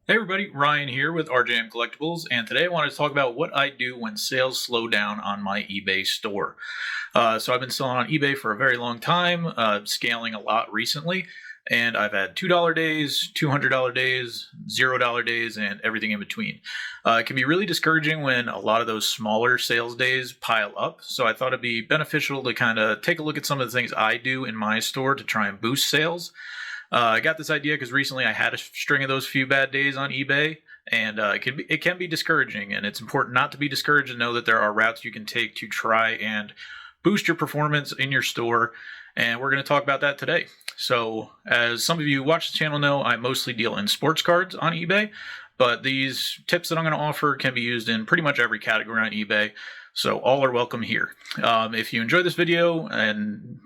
Hey everybody, Ryan here with RJM Collectibles, and today I wanted to talk about what I do when sales slow down on my eBay store. So I've been selling on eBay for a very long time, scaling a lot recently, and I've had $2 days, $200 days, $0 days, and everything in between. It can be really discouraging when a lot of those smaller sales days pile up, so I thought it'd be beneficial to kind of take a look at some of the things I do in my store to try and boost sales. I got this idea because recently I had a string of those few bad days on eBay, and it can be discouraging, and it's important not to be discouraged and know that there are routes you can take to try and boost your performance in your store, and we're going to talk about that today. So, as some of you who watch the channel know, I mostly deal in sports cards on eBay, but these tips that I'm going to offer can be used in pretty much every category on eBay, so all are welcome here. If you enjoyed this video and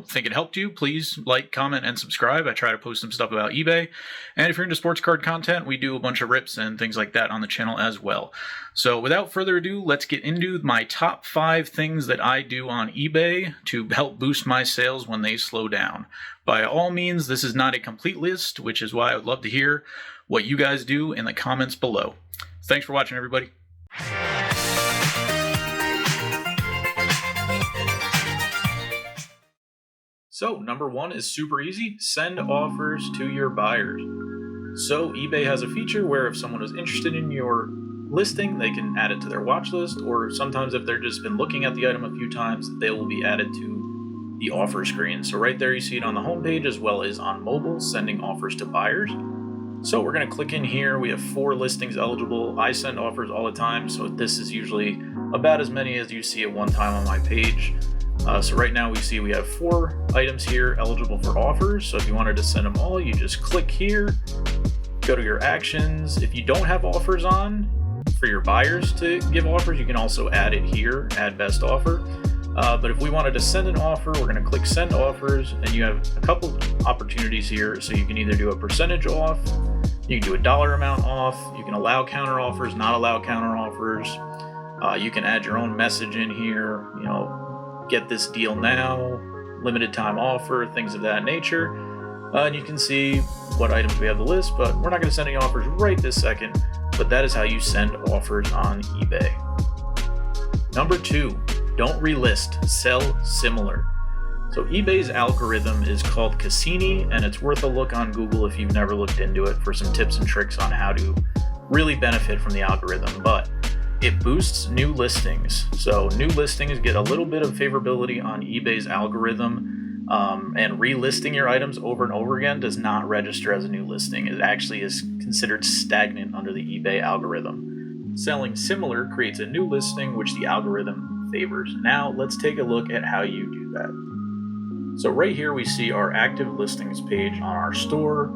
think it helped you, please like, comment, and subscribe. I try to post some stuff about eBay. And if you're into sports card content, we do a bunch of rips and things like that on the channel as well. So without further ado, let's get into my top 5 things that I do on eBay to help boost my sales when they slow down. By all means, this is not a complete list, which is why I would love to hear what you guys do in the comments below. Thanks for watching, everybody. So, number 1 is super easy. Send offers to your buyers. So, eBay has a feature where if someone is interested in your listing, they can add it to their watch list, or sometimes if they've just been looking at the item a few times, they will be added to the offer screen. So right there you see it on the home page as well as on mobile, sending offers to buyers. So we're going to click in here. We have 4 listings eligible. I send offers all the time, so this is usually about as many as you see at one time on my page. So right now we have 4 items here eligible for offers. So if you wanted to send them all, you just click here, go to your actions. If you don't have offers on for your buyers to give offers, you can also add it here, add best offer. But if we wanted to send an offer, we're going to click send offers, and you have a couple opportunities here. So you can either do a percentage off, you can do a dollar amount off, you can allow counter offers, not allow counter offers. You can add your own message in here, get this deal now, limited time offer, things of that nature. And you can see what items we have the list, but we're not going to send any offers right this second, but that is how you send offers on eBay. Number 2, don't relist, sell similar. So eBay's algorithm is called Cassini, and it's worth a look on Google if you've never looked into it for some tips and tricks on how to really benefit from the algorithm. But it boosts new listings. So new listings get a little bit of favorability on eBay's algorithm, and relisting your items over and over again does not register as a new listing. It actually is considered stagnant under the eBay algorithm. Selling similar creates a new listing, which the algorithm favors. Now let's take a look at how you do that. So right here we see our active listings page on our store.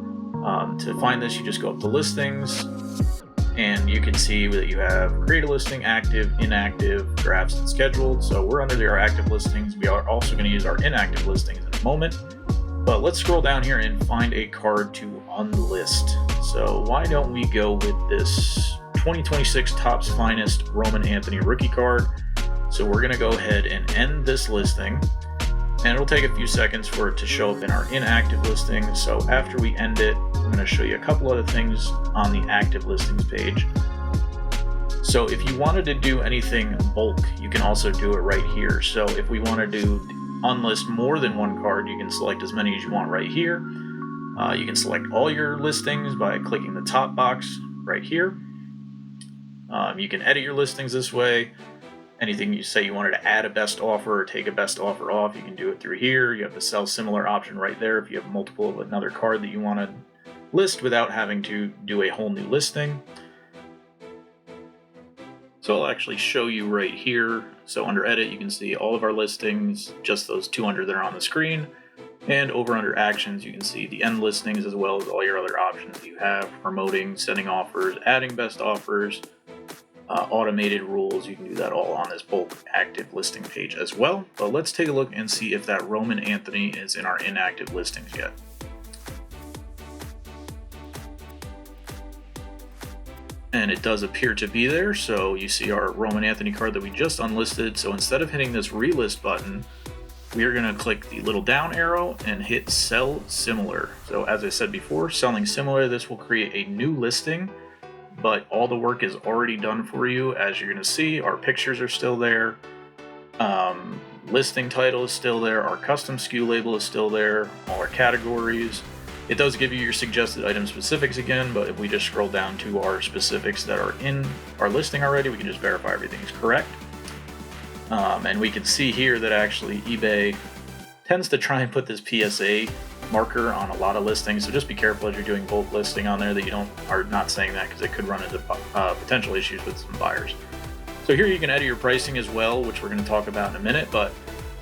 To find this, you just go up to listings, and you can see that you have create a listing, active, inactive, drafts, and scheduled. So we're under our active listings. We are also going to use our inactive listings in a moment. But let's scroll down here and find a card to unlist. So why don't we go with this 2026 Topps Finest Roman Anthony rookie card. So we're going to go ahead and end this listing. And it'll take a few seconds for it to show up in our inactive listing. So after we end it, I'm going to show you a couple other things on the active listings page. So if you wanted to do anything bulk, you can also do it right here. So if we want to do unlist more than one card, you can select as many as you want right here. You can select all your listings by clicking the top box right here. You can edit your listings this way. Anything you say you wanted to add a best offer or take a best offer off, you can do it through here. You have the sell similar option right there if you have multiple of another card that you want to list without having to do a whole new listing. So I'll actually show you right here. So under edit, you can see all of our listings, just those 200 that are on the screen. And over under actions, you can see the end listings as well as all your other options you have: promoting, sending offers, adding best offers, automated rules. You can do that all on this bulk active listing page as well. But let's take a look and see if that Roman Anthony is in our inactive listings yet. And it does appear to be there. So you see our Roman Anthony card that we just unlisted. So instead of hitting this relist button, we are going to click the little down arrow and hit sell similar. So as I said before, selling similar, this will create a new listing, but all the work is already done for you. As you're going to see, our pictures are still there. Listing title is still there. Our custom SKU label is still there. All our categories. It does give you your suggested item specifics again, but if we just scroll down to our specifics that are in our listing already, we can just verify everything is correct. And we can see here that actually eBay tends to try and put this PSA marker on a lot of listings, so just be careful as you're doing bulk listing on there that you are not saying that, because it could run into potential issues with some buyers. So here you can edit your pricing as well, which we're going to talk about in a minute, but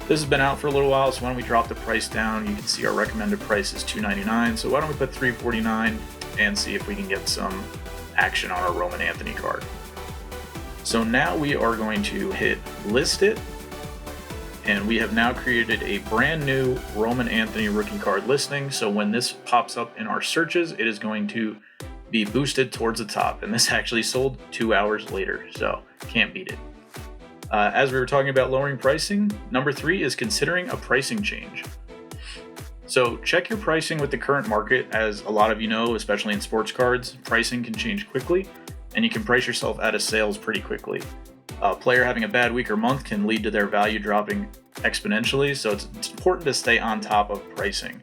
this has been out for a little while, so why don't we drop the price down? You can see our recommended price is $2.99, so why don't we put $3.49 and see if we can get some action on our Roman Anthony card. So now we are going to hit list it, and we have now created a brand new Roman Anthony rookie card listing. So when this pops up in our searches, it is going to be boosted towards the top, and this actually sold 2 hours later, so can't beat it. As we were talking about lowering pricing, number 3 is considering a pricing change. So check your pricing with the current market. As a lot of you know, especially in sports cards, pricing can change quickly, and you can price yourself out of sales pretty quickly. A player having a bad week or month can lead to their value dropping exponentially, so it's important to stay on top of pricing.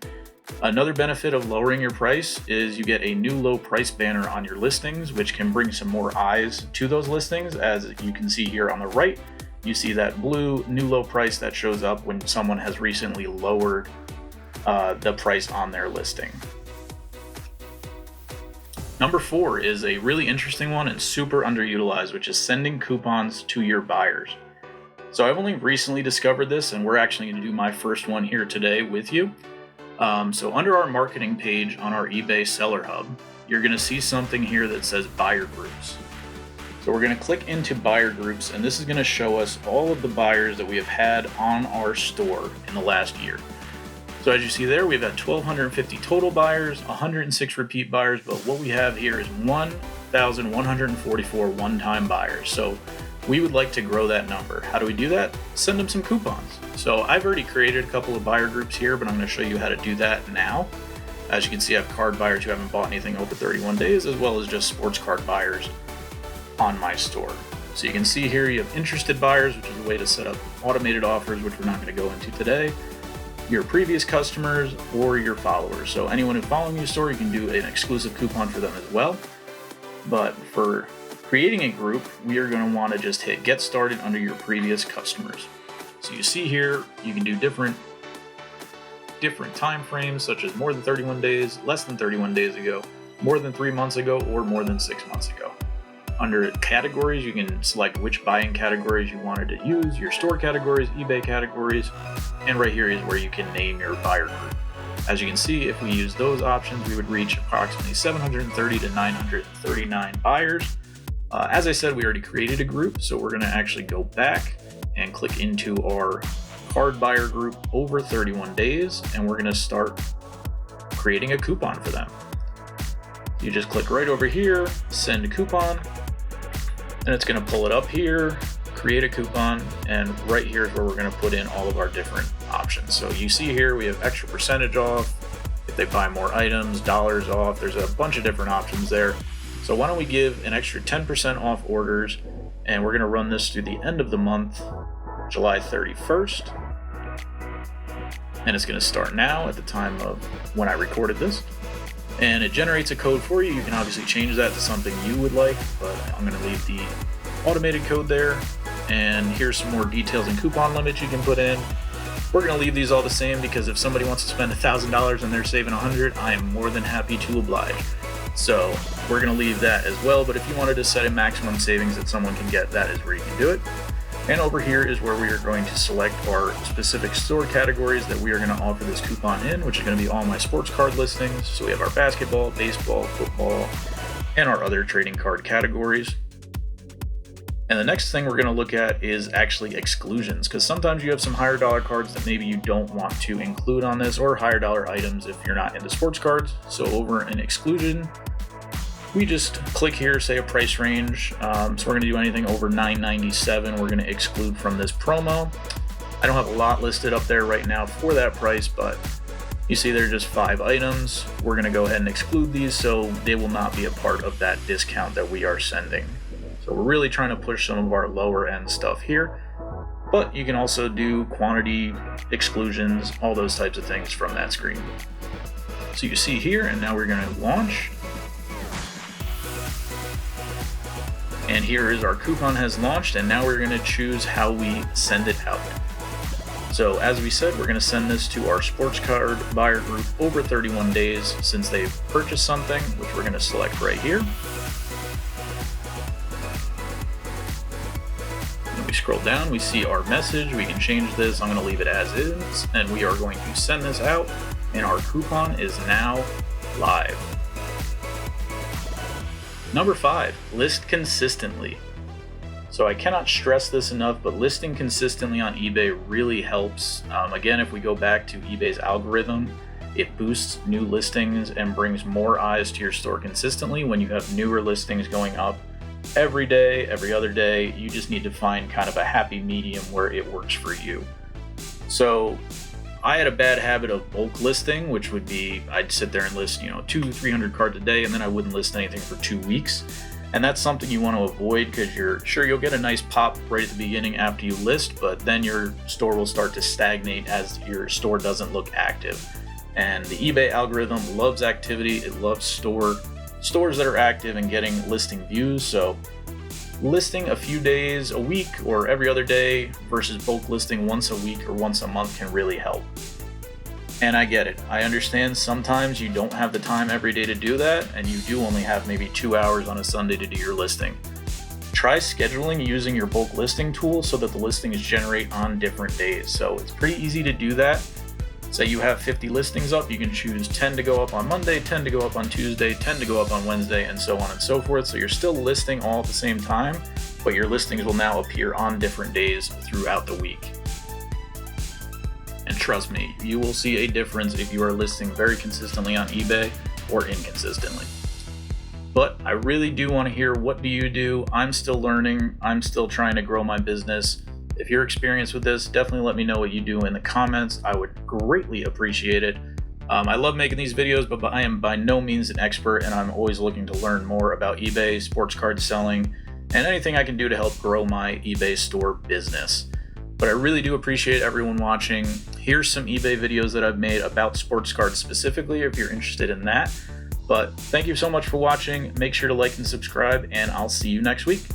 Another benefit of lowering your price is you get a new low price banner on your listings, which can bring some more eyes to those listings. As you can see here on the right, you see that blue new low price that shows up when someone has recently lowered the price on their listing. Number 4 is a really interesting one and super underutilized, which is sending coupons to your buyers. So I've only recently discovered this, and we're actually going to do my first one here today with you. So under our marketing page on our eBay Seller Hub, you're going to see something here that says buyer groups. So we're going to click into buyer groups, and this is going to show us all of the buyers that we have had on our store in the last year. So as you see there, we've had 1,250 total buyers, 106 repeat buyers, but what we have here is 1,144 one-time buyers. So we would like to grow that number. How do we do that? Send them some coupons. So I've already created a couple of buyer groups here, but I'm going to show you how to do that now. As you can see, I have card buyers who haven't bought anything over 31 days, as well as just sports card buyers on my store. So you can see here you have interested buyers, which is a way to set up automated offers, which we're not going to go into today, your previous customers, or your followers. So anyone who's following your store, you can do an exclusive coupon for them as well. But for creating a group, we are going to want to just hit get started under your previous customers. So you see here, you can do different time frames, such as more than 31 days, less than 31 days ago, more than 3 months ago, or more than 6 months ago. Under categories, you can select which buying categories you wanted to use, your store categories, eBay categories, and right here is where you can name your buyer group. As you can see, if we use those options, we would reach approximately 730 to 939 buyers. As I said, we already created a group, so we're going to actually go back and click into our card buyer group over 31 days, and we're going to start creating a coupon for them. You just click right over here, send a coupon, and it's going to pull it up here, create a coupon, and right here is where we're going to put in all of our different options. So you see here we have extra percentage off, if they buy more items, dollars off, there's a bunch of different options there. So why don't we give an extra 10% off orders, and we're going to run this through the end of the month, July 31st. And it's going to start now at the time of when I recorded this. And it generates a code for you. You can obviously change that to something you would like, but I'm going to leave the automated code there. And here's some more details and coupon limits you can put in. We're going to leave these all the same because if somebody wants to spend $1,000 and they're saving $100, I am more than happy to oblige. So we're going to leave that as well. But if you wanted to set a maximum savings that someone can get, that is where you can do it. And over here is where we are going to select our specific store categories that we are going to offer this coupon in, which is going to be all my sports card listings. So we have our basketball, baseball, football, and our other trading card categories. And the next thing we're going to look at is actually exclusions, because sometimes you have some higher dollar cards that maybe you don't want to include on this, or higher dollar items if you're not into sports cards. So over in exclusion, we just click here, say a price range. So we're going to do anything over $9.97. We're going to exclude from this promo. I don't have a lot listed up there right now for that price, but you see there are just 5 items. We're going to go ahead and exclude these so they will not be a part of that discount that we are sending. So we're really trying to push some of our lower end stuff here, but you can also do quantity exclusions, all those types of things from that screen. So you see here, and now we're going to launch. And here is our coupon has launched, and now we're going to choose how we send it out. So as we said, we're going to send this to our sports card buyer group over 31 days since they've purchased something, which we're going to select right here. When we scroll down, we see our message. We can change this. I'm going to leave it as is, and we are going to send this out, and our coupon is now live. Number 5, list consistently. So I cannot stress this enough, but listing consistently on eBay really helps. Again, if we go back to eBay's algorithm, it boosts new listings and brings more eyes to your store consistently. When you have newer listings going up every day, every other day, you just need to find kind of a happy medium where it works for you. So I had a bad habit of bulk listing, which would be I'd sit there and list 200-300 cards a day, and then I wouldn't list anything for 2 weeks. And that's something you want to avoid, because you're sure you'll get a nice pop right at the beginning after you list, but then your store will start to stagnate as your store doesn't look active. And the eBay algorithm loves activity. It loves stores that are active and getting listing views. So listing a few days a week or every other day versus bulk listing once a week or once a month can really help. And I get it. I understand sometimes you don't have the time every day to do that, and you do only have maybe 2 hours on a Sunday to do your listing. Try scheduling using your bulk listing tool so that the listings generate on different days. So it's pretty easy to do that. Say you have 50 listings up, you can choose 10 to go up on Monday, 10 to go up on Tuesday, 10 to go up on Wednesday, and so on and so forth. So you're still listing all at the same time, but your listings will now appear on different days throughout the week. And trust me, you will see a difference if you are listing very consistently on eBay or inconsistently. But I really do want to hear, what do you do? I'm still learning. I'm still trying to grow my business. If you're experienced with this, definitely let me know what you do in the comments. I would greatly appreciate it. I love making these videos, but I am by no means an expert, and I'm always looking to learn more about eBay, sports card selling, and anything I can do to help grow my eBay store business. But I really do appreciate everyone watching. Here's some eBay videos that I've made about sports cards specifically if you're interested in that. But thank you so much for watching. Make sure to like and subscribe, and I'll see you next week.